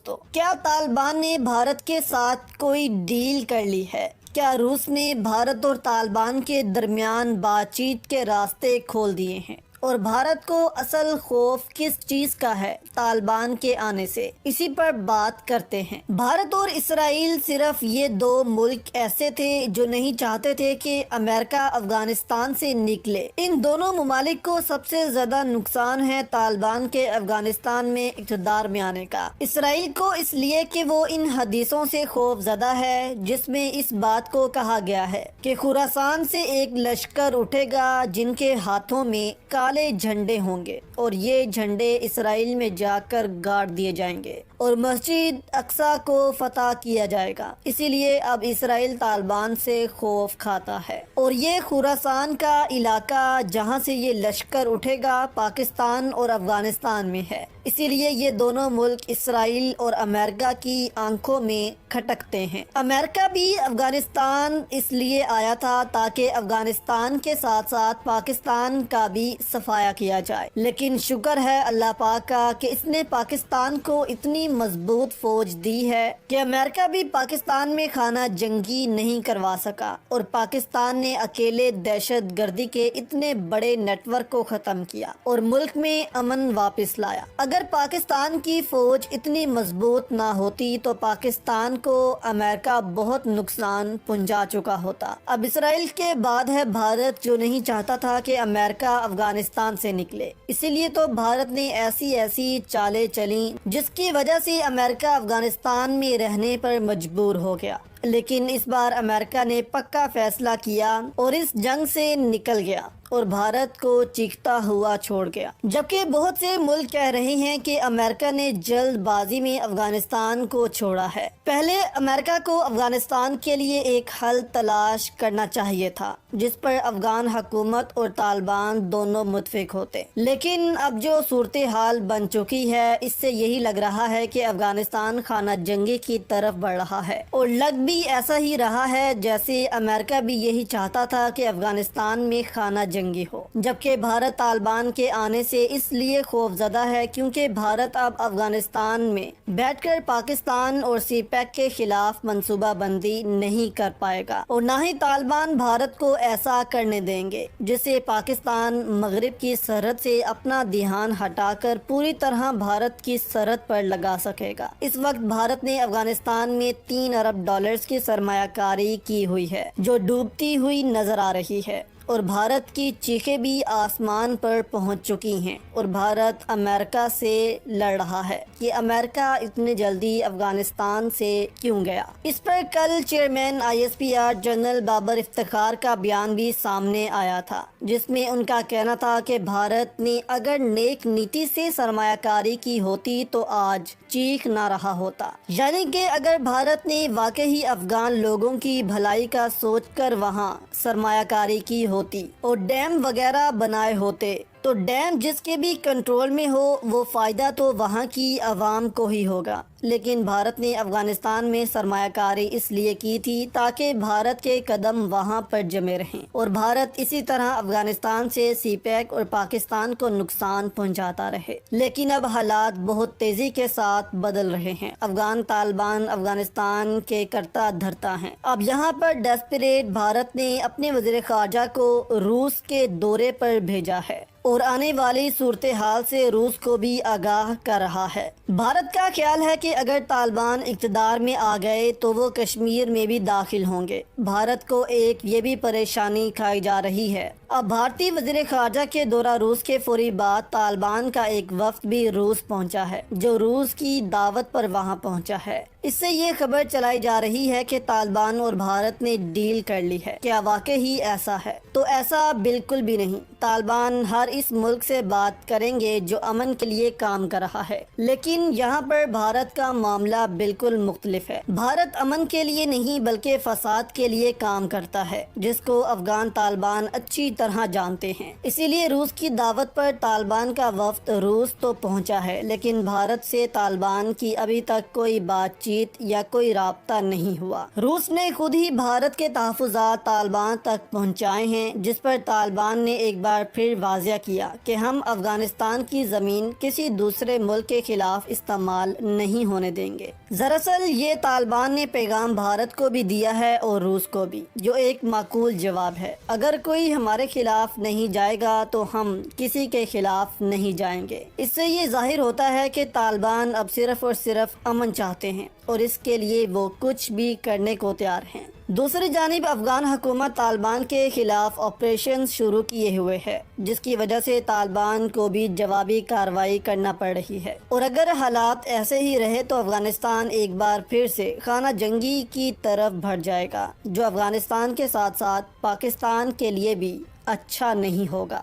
دوستو، کیا طالبان نے بھارت کے ساتھ کوئی ڈیل کر لی ہے؟ کیا روس نے بھارت اور طالبان کے درمیان بات چیت کے راستے کھول دیے ہیں؟ اور بھارت کو اصل خوف کس چیز کا ہے طالبان کے آنے سے؟ اسی پر بات کرتے ہیں۔ بھارت اور اسرائیل صرف یہ دو ملک ایسے تھے جو نہیں چاہتے تھے کہ امریکہ افغانستان سے نکلے۔ ان دونوں ممالک کو سب سے زیادہ نقصان ہے طالبان کے افغانستان میں اقتدار میں آنے کا۔ اسرائیل کو اس لیے کہ وہ ان حدیثوں سے خوف زدہ ہے جس میں اس بات کو کہا گیا ہے کہ خراسان سے ایک لشکر اٹھے گا جن کے ہاتھوں میں کالے جھنڈے ہوں گے اور یہ جھنڈے اسرائیل میں جا کر گاڑ دیے جائیں گے اور مسجد اقصی کو فتح کیا جائے گا۔ اسی لیے اب اسرائیل طالبان سے خوف کھاتا ہے، اور یہ خراسان کا علاقہ جہاں سے یہ لشکر اٹھے گا پاکستان اور افغانستان میں ہے۔ اسی لیے یہ دونوں ملک اسرائیل اور امریکہ کی آنکھوں میں کھٹکتے ہیں۔ امریکہ بھی افغانستان اس لیے آیا تھا تاکہ افغانستان کے ساتھ ساتھ پاکستان کا بھی صفایا کیا جائے، لیکن شکر ہے اللہ پاک کا کہ اس نے پاکستان کو اتنی مضبوط فوج دی ہے کہ امریکہ بھی پاکستان میں خانہ جنگی نہیں کروا سکا، اور پاکستان نے اکیلے دہشت گردی کے اتنے بڑے نیٹ ورک کو ختم کیا اور ملک میں امن واپس لایا۔ اگر پاکستان کی فوج اتنی مضبوط نہ ہوتی تو پاکستان کو امریکہ بہت نقصان پہنچا چکا ہوتا۔ اب اسرائیل کے بعد ہے بھارت، جو نہیں چاہتا تھا کہ امریکہ افغانستان سے نکلے۔ اسی لیے تو بھارت نے ایسی چالیں چلیں جس کی وجہ سے امریکہ افغانستان میں رہنے پر مجبور ہو گیا، لیکن اس بار امریکہ نے پکا فیصلہ کیا اور اس جنگ سے نکل گیا اور بھارت کو چیختا ہوا چھوڑ گیا۔ جبکہ بہت سے ملک کہہ رہے ہیں کہ امریکہ نے جلد بازی میں افغانستان کو چھوڑا ہے۔ پہلے امریکہ کو افغانستان کے لیے ایک حل تلاش کرنا چاہیے تھا جس پر افغان حکومت اور طالبان دونوں متفق ہوتے، لیکن اب جو صورتحال بن چکی ہے اس سے یہی لگ رہا ہے کہ افغانستان خانہ جنگی کی طرف بڑھ رہا ہے، اور لگ بھی ایسا ہی رہا ہے جیسے امریکہ بھی یہی چاہتا تھا کہ افغانستان میں خانہ جنگی ہو۔ جبکہ بھارت طالبان کے آنے سے اس لیے خوف زدہ ہے کیونکہ بھارت اب افغانستان میں بیٹھ کر پاکستان اور سی پیک کے خلاف منصوبہ بندی نہیں کر پائے گا، اور نہ ہی طالبان بھارت کو ایسا کرنے دیں گے جس سے پاکستان مغرب کی سرحد سے اپنا دھیان ہٹا کر پوری طرح بھارت کی سرحد پر لگا سکے گا۔ اس وقت بھارت نے افغانستان میں $3 ارب کی سرمایہ کاری کی ہوئی ہے جو ڈوبتی ہوئی نظر آ رہی ہے، اور بھارت کی چیخیں بھی آسمان پر پہنچ چکی ہیں، اور بھارت امریکہ سے لڑ رہا ہے کہ امریکہ اتنے جلدی افغانستان سے کیوں گیا۔ اس پر کل chairman ISPR general Babar Iftikhar کا بیان بھی سامنے آیا تھا جس میں ان کا کہنا تھا کہ بھارت نے اگر نیک نیتی سے سرمایہ کاری کی ہوتی تو آج چیخ نہ رہا ہوتا، یعنی کہ اگر بھارت نے واقعی افغان لوگوں کی بھلائی کا سوچ کر وہاں سرمایہ کاری کی ہوتی اور ڈیم وغیرہ بنائے ہوتے تو ڈیم جس کے بھی کنٹرول میں ہو وہ فائدہ تو وہاں کی عوام کو ہی ہوگا، لیکن بھارت نے افغانستان میں سرمایہ کاری اس لیے کی تھی تاکہ بھارت کے قدم وہاں پر جمے رہیں، اور بھارت اسی طرح افغانستان سے سی پیک اور پاکستان کو نقصان پہنچاتا رہے۔ لیکن اب حالات بہت تیزی کے ساتھ بدل رہے ہیں۔ افغان طالبان افغانستان کے کرتا دھرتا ہیں۔ اب یہاں پر ڈیسپریٹ بھارت نے اپنے وزیر خارجہ کو روس کے دورے پر بھیجا ہے اور آنے والی صورتحال سے روس کو بھی آگاہ کر رہا ہے۔ بھارت کا خیال ہے کہ اگر طالبان اقتدار میں آ گئے تو وہ کشمیر میں بھی داخل ہوں گے۔ بھارت کو ایک یہ بھی پریشانی کھائی جا رہی ہے۔ اب بھارتی وزیر خارجہ کے دورہ روس کے فوری بعد طالبان کا ایک وفد بھی روس پہنچا ہے جو روس کی دعوت پر وہاں پہنچا ہے۔ اس سے یہ خبر چلائی جا رہی ہے کہ طالبان اور بھارت نے ڈیل کر لی ہے۔ کیا واقعی ایسا ہے؟ تو ایسا بالکل بھی نہیں۔ طالبان ہر اس ملک سے بات کریں گے جو امن کے لیے کام کر رہا ہے، لیکن یہاں پر بھارت کا معاملہ بالکل مختلف ہے۔ بھارت امن کے لیے نہیں بلکہ فساد کے لیے کام کرتا ہے جس کو افغان طالبان اچھی طرح جانتے ہیں۔ اسی لیے روس کی دعوت پر طالبان کا وفد روس تو پہنچا ہے، لیکن بھارت سے طالبان کی ابھی تک کوئی بات چیت یا کوئی رابطہ نہیں ہوا۔ روس نے خود ہی بھارت کے تحفظات طالبان تک پہنچائے ہیں، جس پر طالبان نے ایک بار پھر واضح کیا کہ ہم افغانستان کی زمین کسی دوسرے ملک کے خلاف استعمال نہیں ہونے دیں گے۔ دراصل یہ طالبان نے پیغام بھارت کو بھی دیا ہے اور روس کو بھی، جو ایک معقول جواب ہے۔ اگر کوئی ہمارے خلاف نہیں جائے گا تو ہم کسی کے خلاف نہیں جائیں گے۔ اس سے یہ ظاہر ہوتا ہے کہ طالبان اب صرف اور صرف امن چاہتے ہیں اور اس کے لیے وہ کچھ بھی کرنے کو تیار ہیں۔ دوسری جانب افغان حکومت طالبان کے خلاف آپریشن شروع کیے ہوئے ہے، جس کی وجہ سے طالبان کو بھی جوابی کارروائی کرنا پڑ رہی ہے، اور اگر حالات ایسے ہی رہے تو افغانستان ایک بار پھر سے خانہ جنگی کی طرف بڑھ جائے گا، جو افغانستان کے ساتھ ساتھ پاکستان کے لیے بھی اچھا نہیں ہوگا۔